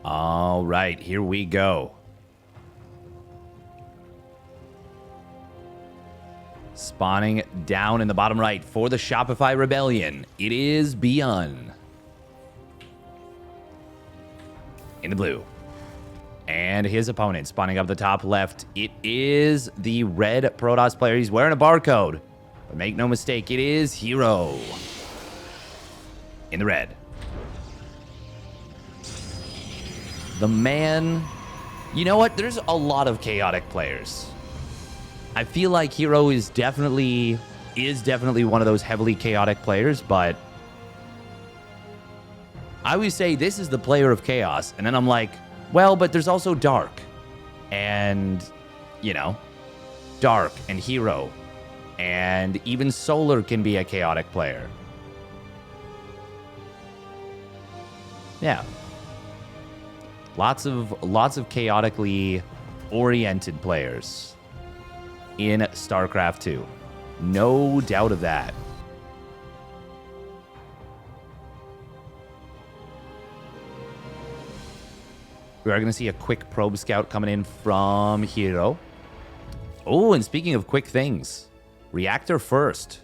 All right, here we go. Spawning down in the bottom right for the Shopify Rebellion, it is ByuN. In the blue. And his opponent spawning up the top left, it is the red Protoss player. He's wearing a barcode. But make no mistake, it is herO. In the red. The man... You know what? There's a lot of chaotic players. I feel like herO is definitely one of those heavily chaotic players, but I always say this is the player of chaos, and then I'm like, well, but there's also dark, and you know, dark and herO, and even solar can be a chaotic player. Yeah, lots of chaotically oriented players in StarCraft 2. No doubt of that. We are going to see a quick probe scout coming in from herO. Oh, and speaking of quick things, reactor first.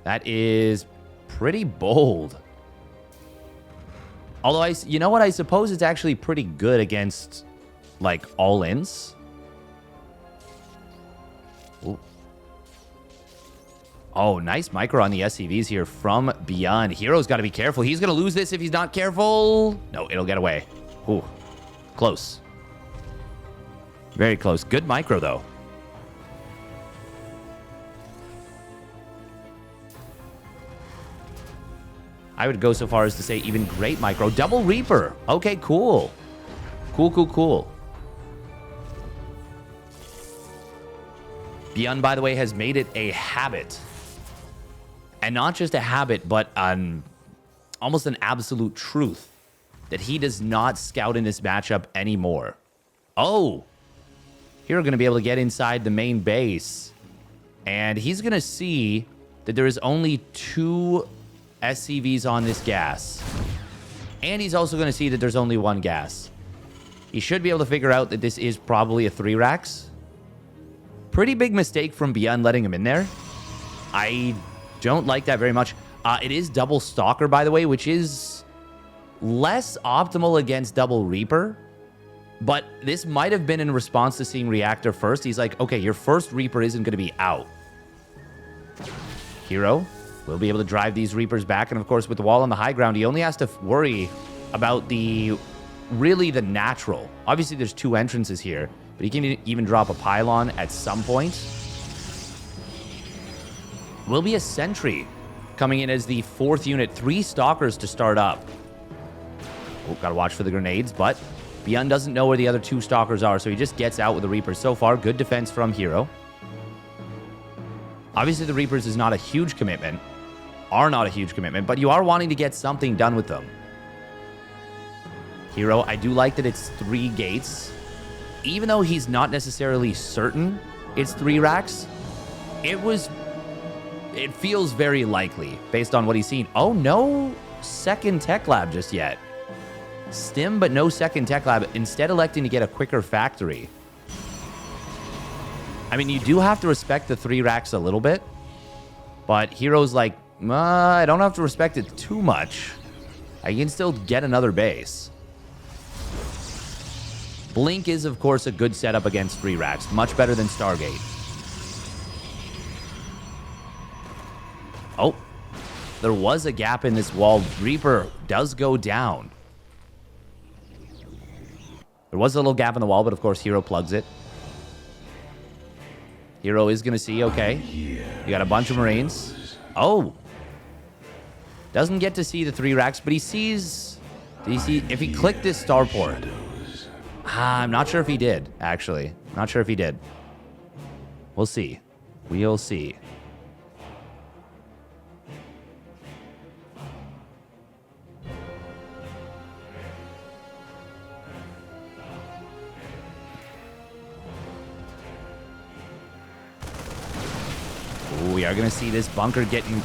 That is pretty bold. Although, you know what? I suppose it's actually pretty good against, like, all-ins. Oh, nice micro on the SCVs here from ByuN. herO's got to be careful. He's going to lose this if he's not careful. No, it'll get away. Ooh, close. Very close. Good micro, though. I would go so far as to say even great micro. Double Reaper. Okay, cool. Cool. ByuN, by the way, has made it a habit. And not just a habit, but almost an absolute truth that he does not scout in this matchup anymore. Oh, here we're going to be able to get inside the main base. And he's going to see that there is only 2 SCVs on this gas. And he's also going to see that there's only 1 gas. He should be able to figure out that this is probably a 3 racks. Pretty big mistake from ByuN letting him in there. I don't like that very much. It is double Stalker, by the way, which is less optimal against double Reaper. But this might have been in response to seeing Reactor first. He's like, okay, your first Reaper isn't going to be out. herO will be able to drive these Reapers back. And, of course, with the wall on the high ground, he only has to worry about the natural. Obviously, there's 2 entrances here. But he can even drop a pylon at some point. Will be a sentry coming in as the 4th unit. 3 stalkers to start up. Oh, gotta watch for the grenades, but ByuN doesn't know where the other 2 stalkers are, so he just gets out with the Reapers. So far, good defense from herO. Obviously, the Reapers is not a huge commitment. But you are wanting to get something done with them. herO, I do like that it's 3 gates. Even though he's not necessarily certain it's 3 racks, it feels very likely based on what he's seen. Oh, no second tech lab just yet. Stim, but no second tech lab. Instead electing to get a quicker factory. I mean, you do have to respect the 3 racks a little bit, but herO's like, I don't have to respect it too much. I can still get another base. Blink is, of course, a good setup against 3 racks. Much better than Stargate. Oh, there was a gap in this wall. Reaper does go down. There was a little gap in the wall, but of course, herO plugs it. herO is going to see, okay. You got a bunch of Marines. Oh. Doesn't get to see the 3 racks, but he sees... Did he see... If he clicked this starport... I'm not sure if he did, actually. Not sure if he did. We'll see. We'll see. Ooh, we are going to see this bunker getting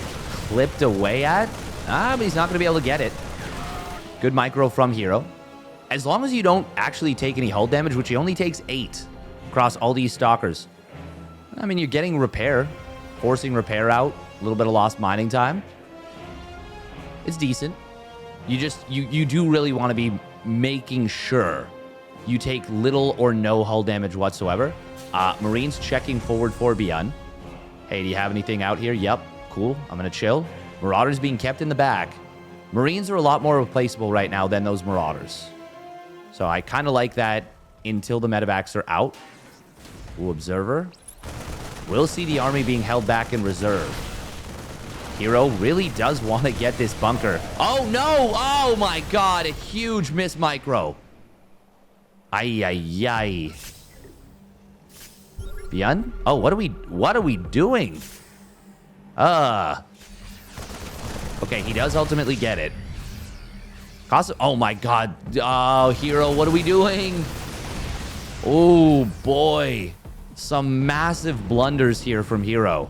clipped away at. But he's not going to be able to get it. Good micro from herO. As long as you don't actually take any hull damage, which he only takes 8 across all these stalkers. I mean, you're getting repair, forcing repair out, a little bit of lost mining time. It's decent. You do really want to be making sure you take little or no hull damage whatsoever. Marines checking forward for ByuN. Hey, do you have anything out here? Yep. Cool. I'm going to chill. Marauders being kept in the back. Marines are a lot more replaceable right now than those Marauders. So I kind of like that until the medevacs are out. Ooh, Observer. We'll see the army being held back in reserve. herO really does want to get this bunker. Oh, no! Oh, my God! A huge miss micro. Ay, ay, ay. ByuN? Oh, what are we doing? Okay, he does ultimately get it. Oh, my God. Oh, herO, what are we doing? Oh, boy. Some massive blunders here from herO.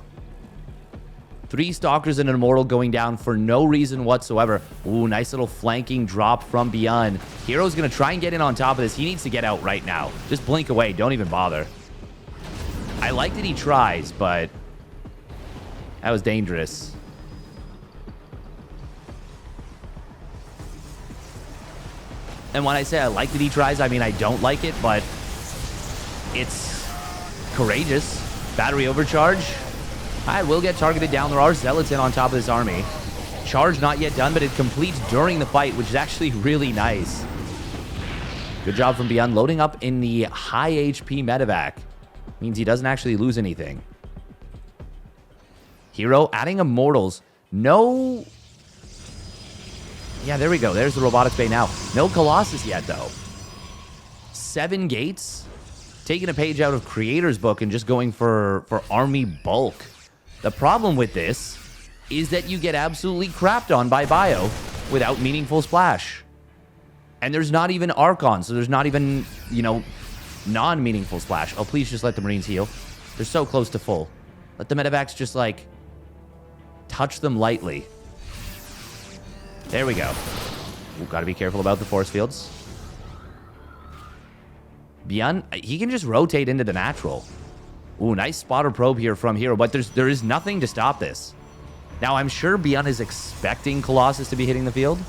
3 Stalkers and an Immortal going down for no reason whatsoever. Ooh, nice little flanking drop from ByuN. herO's going to try and get in on top of this. He needs to get out right now. Just blink away. Don't even bother. I like that he tries, but that was dangerous. And when I say I like that he tries, I mean I don't like it, but it's courageous. Battery overcharge. All right, will get targeted down. There are Zealots in on top of this army. Charge not yet done, but it completes during the fight, which is actually really nice. Good job from ByuN loading up in the high HP medevac. Means he doesn't actually lose anything. herO adding Immortals. No... Yeah, there we go. There's the Robotics Bay now. No Colossus yet, though. 7 gates. Taking a page out of Creator's book and just going for army bulk. The problem with this is that you get absolutely crapped on by Bio without meaningful splash. And there's not even Archon, so there's not even, you know, non-meaningful splash. Oh, please just let the Marines heal. They're so close to full. Let the medevacs just, like, touch them lightly. There we go. Ooh, gotta be careful about the force fields. ByuN, he can just rotate into the natural. Ooh, nice spotter probe here from herO, but there is nothing to stop this. Now, I'm sure ByuN is expecting Colossus to be hitting the field.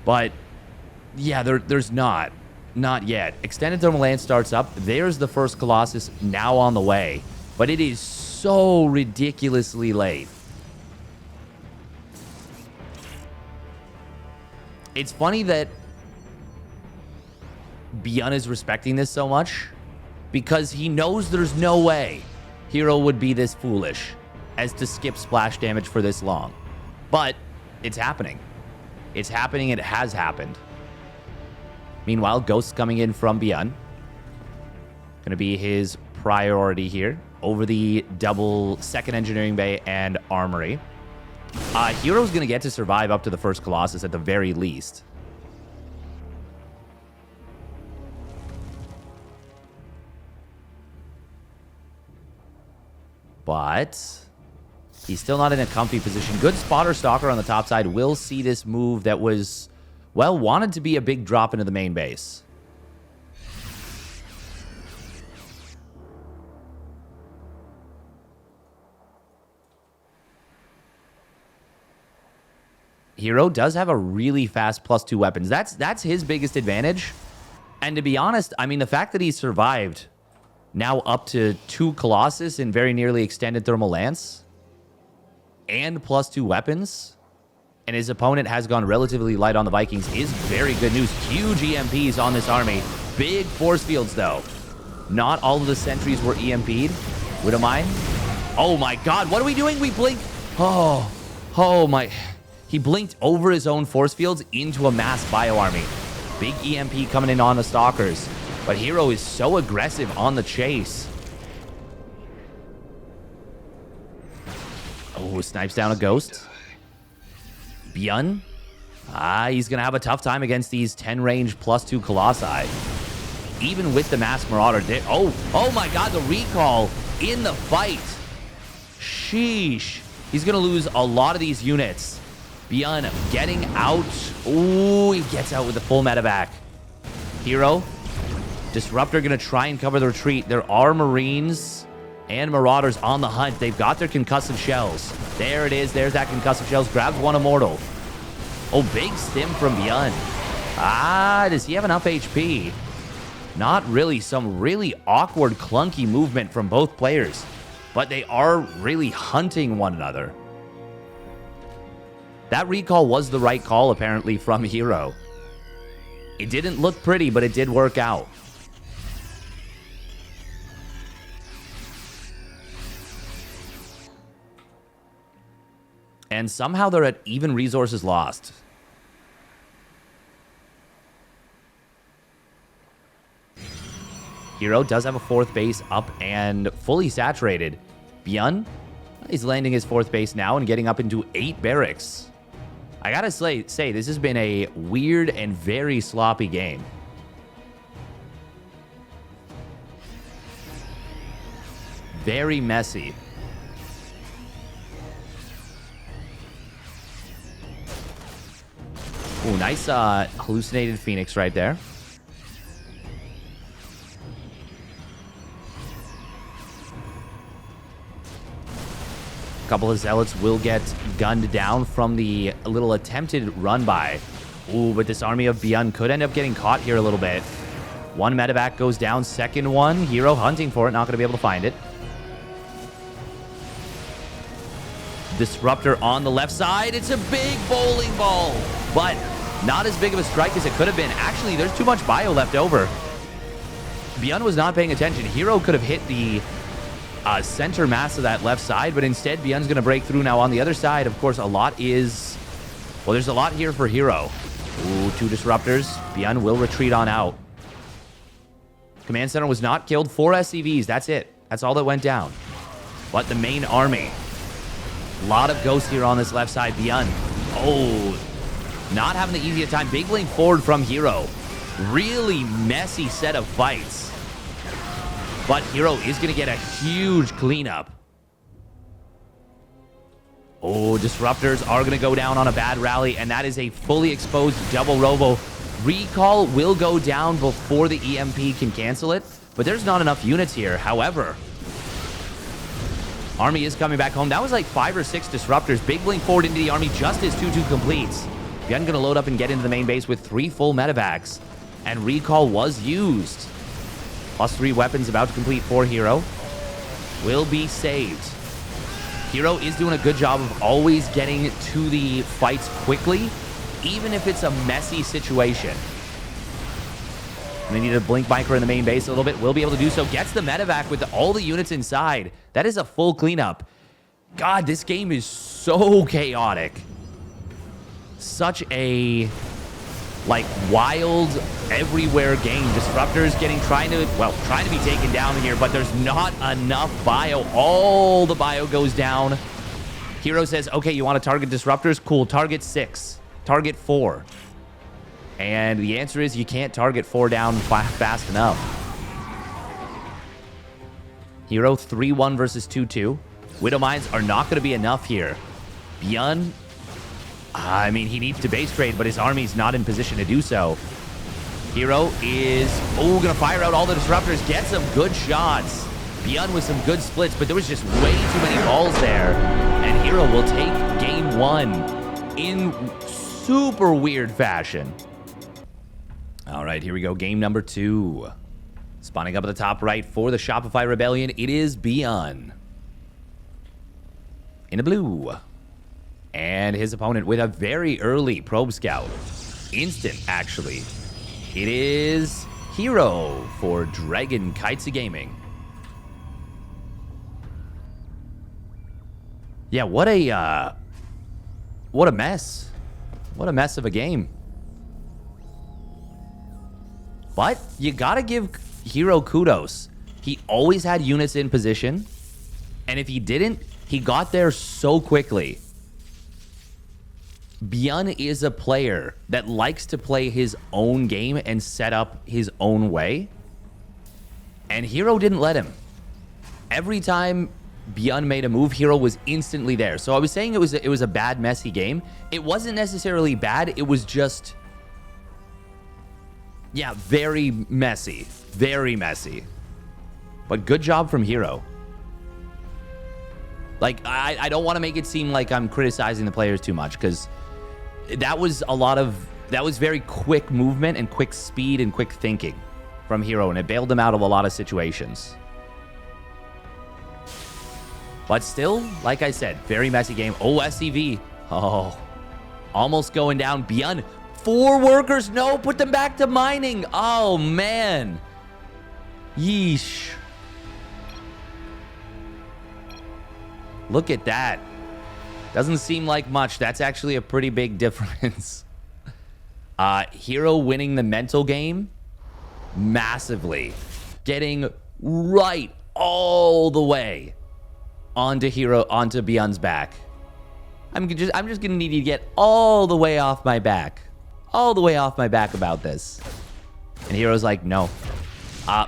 But, yeah, there's not. Not yet. Extended Thermal Lance starts up. There's the first Colossus now on the way. But it is so ridiculously late. It's funny that ByuN is respecting this so much because he knows there's no way herO would be this foolish as to skip splash damage for this long. But it's happening. It's happening. It has happened. Meanwhile, Ghosts coming in from ByuN. Going to be his priority here over the double second engineering bay and armory. herO's going to get to survive up to the first Colossus at the very least. But he's still not in a comfy position. Good spotter stalker on the top side will see this move that was, well, wanted to be a big drop into the main base. herO does have a really fast +2 weapons. That's his biggest advantage. And to be honest, I mean, the fact that he survived now up to 2 Colossus in very nearly extended thermal lance and +2 weapons, and his opponent has gone relatively light on the Vikings is very good news. Huge EMPs on this army. Big force fields, though. Not all of the sentries were EMP'd. Wouldn't mind. Oh, my God. What are we doing? We blink. Oh, my... He blinked over his own force fields into a mass bio army. Big EMP coming in on the Stalkers. But herO is so aggressive on the chase. Oh, snipes down a Ghost. ByuN. He's going to have a tough time against these 10 range +2 Colossi. Even with the Mass Marauder. Oh my God, the recall in the fight. Sheesh. He's going to lose a lot of these units. ByuN getting out. Ooh, he gets out with the full medevac. herO. Disruptor going to try and cover the retreat. There are Marines and Marauders on the hunt. They've got their concussive shells. There it is. There's that concussive shells. Grabs one Immortal. Oh, big stim from ByuN. Ah, does he have enough HP? Not really. Some really awkward, clunky movement from both players. But they are really hunting one another. That recall was the right call, apparently, from herO. It didn't look pretty, but it did work out. And somehow they're at even resources lost. herO does have a 4th base up and fully saturated. ByuN, he's landing his 4th base now and getting up into 8 barracks. I gotta say, this has been a weird and very sloppy game. Very messy. Ooh, nice hallucinated Phoenix right there. A couple of Zealots will get gunned down from the little attempted run by. Ooh, but this army of ByuN could end up getting caught here a little bit. One medevac goes down, second one. herO hunting for it, not going to be able to find it. Disruptor on the left side. It's a big bowling ball, but not as big of a strike as it could have been. Actually, there's too much bio left over. ByuN was not paying attention. herO could have hit the center mass of that left side, but instead ByuN's going to break through now on the other side. Of course, a lot is... Well, there's a lot here for herO. Ooh, 2 disruptors. ByuN will retreat on out. Command center was not killed. 4 SCVs. That's it. That's all that went down. But the main army. A lot of ghosts here on this left side. ByuN. Oh, not having the easiest time. Big link forward from herO. Really messy set of fights. But herO is going to get a huge cleanup. Oh, disruptors are going to go down on a bad rally, and that is a fully exposed double robo. Recall will go down before the EMP can cancel it, but there's not enough units here. However, army is coming back home. That was like 5 or 6 disruptors. Big blink forward into the army just as 2-2 completes. ByuN going to load up and get into the main base with 3 full medevacs, and recall was used. +3 weapons about to complete for herO. Will be saved. herO is doing a good job of always getting to the fights quickly, even if it's a messy situation. They need a blink micro in the main base a little bit. Will be able to do so. Gets the medevac with all the units inside. That is a full cleanup. God, this game is so chaotic. Such a... like wild everywhere game. Disruptors trying to be taken down here, but there's not enough bio. All the bio goes down. herO says, okay, you want to target disruptors? Cool, target 6, target 4. And the answer is you can't target 4 down fast enough. herO 3-1 versus 2-2. Widow Mines are not going to be enough here. ByuN, I mean, he needs to base trade, but his army's not in position to do so. herO is, going to fire out all the disruptors, get some good shots. ByuN with some good splits, but there was just way too many balls there. And herO will take game 1 in super weird fashion. All right, here we go. Game number 2. Spawning up at the top right for the Shopify Rebellion, it is ByuN. In the blue. And his opponent with a very early probe scout. Instant, actually. It is herO for Dragon Kitesy Gaming. Yeah, what a mess. What a mess of a game. But you gotta give herO kudos. He always had units in position. And if he didn't, he got there so quickly. ByuN is a player that likes to play his own game and set up his own way. And herO didn't let him. Every time ByuN made a move, herO was instantly there. So I was saying it was a bad, messy game. It wasn't necessarily bad. It was just, yeah, very messy. Very messy. But good job from herO. Like, I don't want to make it seem like I'm criticizing the players too much, because that was very quick movement and quick speed and quick thinking from herO, and it bailed them out of a lot of situations. But still, like I said, very messy game. Oh, SCV. Oh, almost going down. ByuN, 4 workers. No, put them back to mining. Oh, man. Yeesh. Look at that. Doesn't seem like much. That's actually a pretty big difference. herO winning the mental game massively. Getting right all the way onto ByuN's back. I'm just gonna need you to get all the way off my back. All the way off my back about this. And herO's like, no.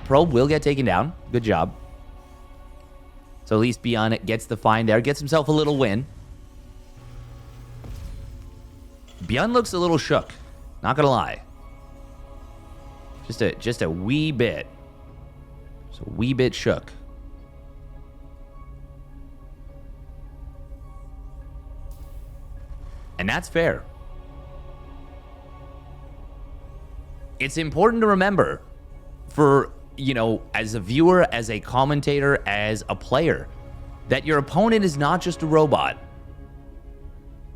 Probe will get taken down. Good job. So at least ByuN gets the find there. Gets himself a little win. ByuN looks a little shook. Not gonna lie. Just a wee bit. Just a wee bit shook. And that's fair. It's important to remember for, you know, as a viewer, as a commentator, as a player, that your opponent is not just a robot.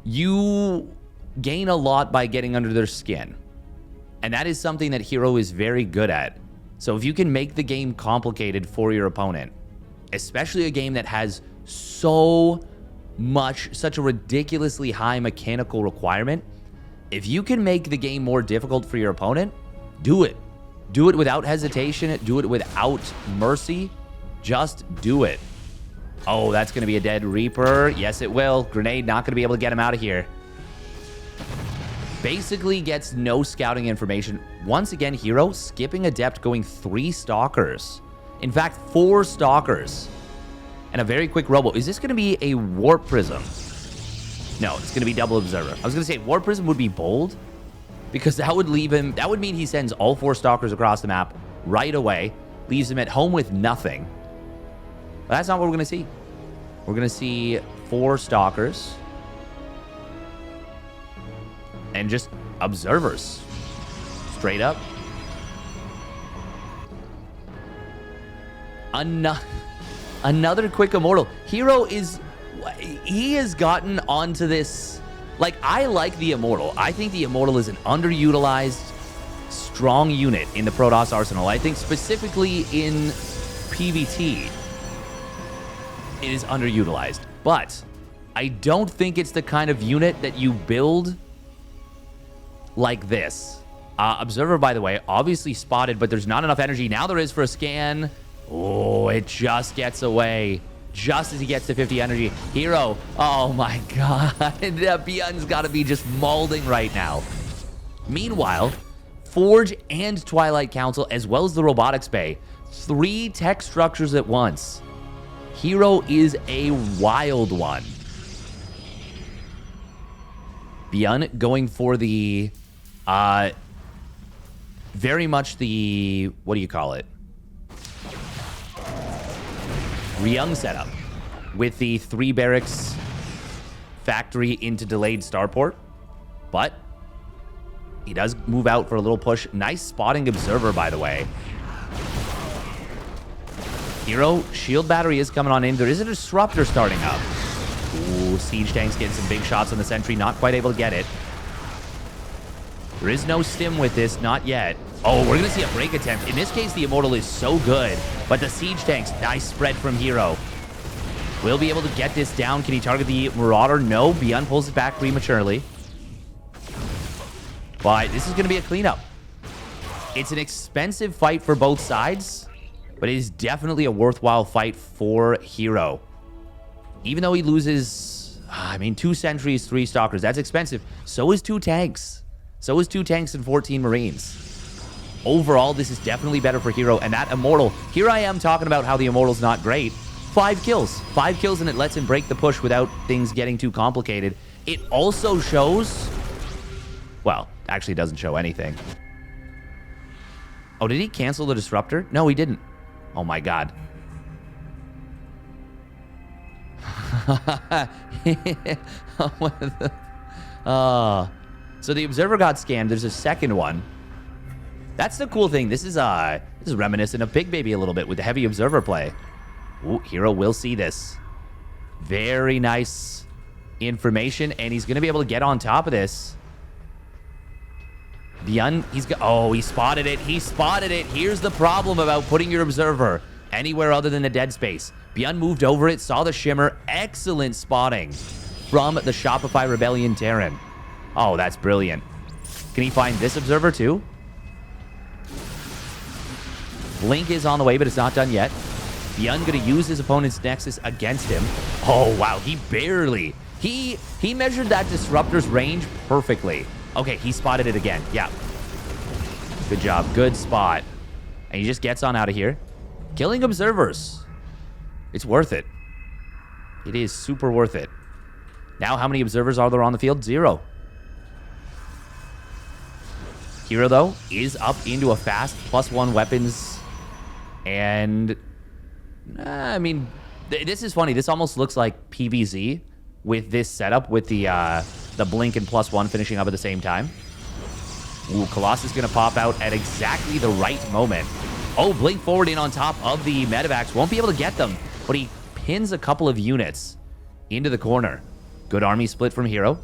You gain a lot by getting under their skin. And that is something that herO is very good at. So if you can make the game complicated for your opponent, especially a game that has such a ridiculously high mechanical requirement, if you can make the game more difficult for your opponent, do it. Do it without hesitation. Do it without mercy. Just do it. Oh, that's going to be a dead Reaper. Yes, it will. Grenade not going to be able to get him out of here. Basically gets no scouting information. Once again, herO skipping Adept, going 3 Stalkers. In fact, 4 Stalkers. And a very quick Robo. Is this going to be a Warp Prism? No, it's going to be Double Observer. I was going to say Warp Prism would be bold, because that would leave him, that would mean he sends all 4 Stalkers across the map right away, leaves him at home with nothing. But that's not what we're going to see. We're going to see 4 Stalkers and just Observers. Straight up. Another quick Immortal. herO he has gotten onto this. Like, I like the Immortal. I think the Immortal is an underutilized, strong unit in the Protoss arsenal. I think specifically in PvT, it is underutilized. But I don't think it's the kind of unit that you build like this. Observer, by the way, obviously spotted, but there's not enough energy. Now there is for a scan. Oh, it just gets away. Just as he gets to 50 energy. herO, oh my god. ByuN's got to be just mauling right now. Meanwhile, Forge and Twilight Council, as well as the Robotics Bay, 3 tech structures at once. herO is a wild one. ByuN going for the, very much the, what do you call it? Ryung setup with the 3 barracks factory into delayed starport, but he does move out for a little push. Nice spotting Observer, by the way. herO, shield battery is coming on in. There is a disruptor starting up. Ooh, siege tanks getting some big shots on the sentry. Not quite able to get it. There is no stim with this, not yet. Oh, we're going to see a break attempt. In this case, the Immortal is so good, but the siege tanks, nice spread from herO. Will be able to get this down. Can he target the Marauder? No, ByuN pulls it back prematurely. But this is going to be a cleanup. It's an expensive fight for both sides, but it is definitely a worthwhile fight for herO. Even though he loses, I mean, 2 sentries, 3 Stalkers, that's expensive. So is 2 tanks. So is 2 tanks and 14 Marines. Overall, this is definitely better for herO. And that Immortal, here I am talking about how the Immortal's not great. 5 kills. 5 kills, and it lets him break the push without things getting too complicated. It also shows... Well, actually doesn't show anything. Oh, did he cancel the disruptor? No, he didn't. Oh my god. So the observer got scammed. There's a second one. That's the cool thing. This is reminiscent of Big Baby a little bit with the heavy observer play. Ooh, herO will see this. Very nice information, and he's going to be able to get on top of this. ByuN, he spotted it. He spotted it. Here's the problem about putting your observer anywhere other than the dead space. ByuN moved over it, saw the shimmer. Excellent spotting from the Shopify Rebellion Terran. Oh, that's brilliant. Can he find this observer too? Blink is on the way, but it's not done yet. ByuN going to use his opponent's Nexus against him. Oh, wow. He barely... He measured that disruptor's range perfectly. Okay, he spotted it again. Yeah. Good job. Good spot. And he just gets on out of here. Killing observers. It's worth it. It is super worth it. Now, how many observers are there on the field? 0. herO, though, is up into a fast +1 weapons. And, I mean, this is funny. This almost looks like PvZ with this setup, with the blink and +1 finishing up at the same time. Ooh, Colossus going to pop out at exactly the right moment. Oh, blink forward in on top of the medevacs. Won't be able to get them, but he pins a couple of units into the corner. Good army split from herO.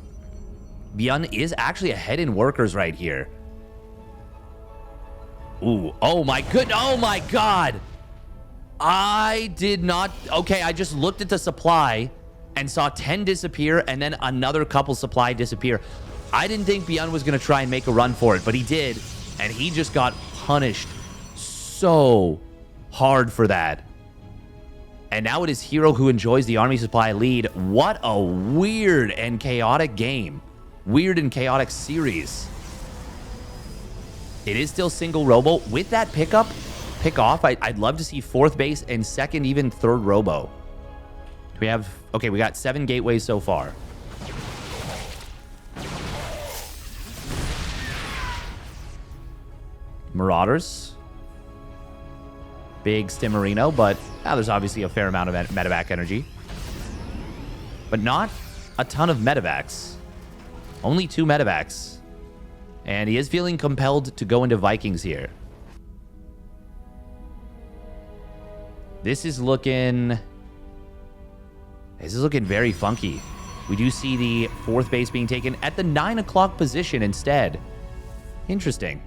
ByuN is actually ahead in workers right here. Ooh, oh my god. I did not... Okay, I just looked at the supply and saw 10 disappear and then another couple supply disappear. I didn't think ByuN was going to try and make a run for it, but he did, and he just got punished so hard for that. And now it is herO who enjoys the army supply lead. What a weird and chaotic game. Weird and chaotic series. It is still single robo. With that pick off, I'd love to see 4th base and 2nd, even 3rd robo. We have... Okay, we got 7 gateways so far. Marauders. Big Stimmerino, but there's obviously a fair amount of medevac energy. But not a ton of medevacs. Only 2 medevacs. And he is feeling compelled to go into Vikings here. This is looking very funky. We do see the 4th base being taken at the 9 o'clock position instead. Interesting.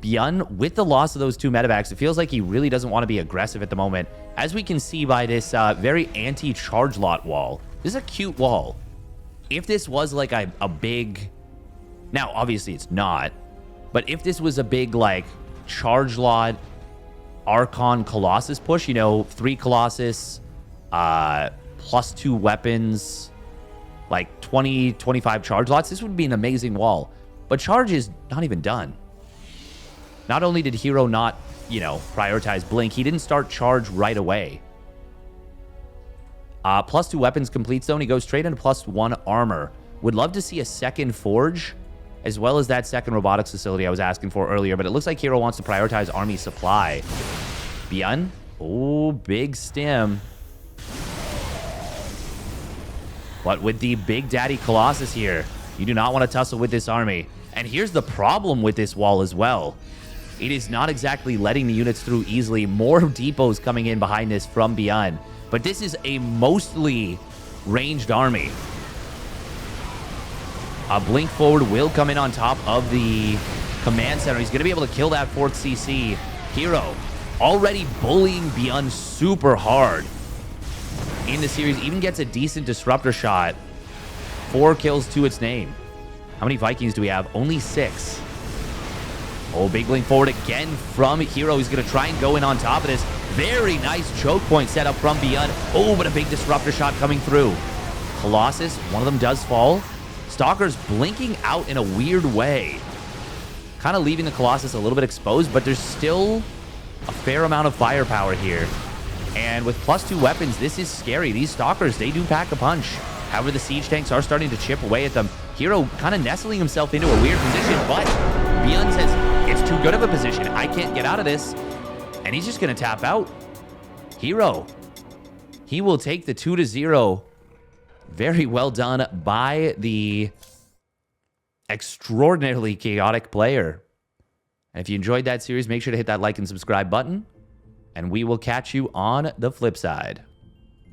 ByuN, with the loss of those 2 medevacs, it feels like he really doesn't want to be aggressive at the moment, as we can see by this very anti-charge lot wall. This is a cute wall. If this was like a big... Now, obviously it's not, but if this was a big, like, charge lot Archon Colossus push, you know, 3 Colossus, +2 weapons, like 20, 25 charge lots, this would be an amazing wall. But charge is not even done. Not only did herO not, you know, prioritize blink, he didn't start charge right away. +2 weapons completes, though, and he goes straight into +1 armor. Would love to see a 2nd forge, as well as that 2nd robotics facility I was asking for earlier, but it looks like herO wants to prioritize army supply. ByuN, oh, big stim. But with the Big Daddy Colossus here, you do not want to tussle with this army. And here's the problem with this wall as well. It is not exactly letting the units through easily. More depots coming in behind this from ByuN. But this is a mostly ranged army. A blink forward will come in on top of the command center. He's going to be able to kill that 4th CC. herO already bullying ByuN super hard in the series. Even gets a decent disruptor shot. 4 kills to its name. How many Vikings do we have? Only 6. Oh, big blink forward again from herO. He's going to try and go in on top of this. Very nice choke point set up from ByuN. Oh, but a big disruptor shot coming through. Colossus, one of them does fall. Stalker's blinking out in a weird way. Kind of leaving the Colossus a little bit exposed, but there's still a fair amount of firepower here. And with +2 weapons, this is scary. These Stalkers, they do pack a punch. However, the siege tanks are starting to chip away at them. herO kind of nestling himself into a weird position, but ByuN says, it's too good of a position. I can't get out of this. And he's just going to tap out. herO, he will take the 2-0. Very well done by the extraordinarily chaotic player. And if you enjoyed that series, make sure to hit that like and subscribe button. And we will catch you on the flip side.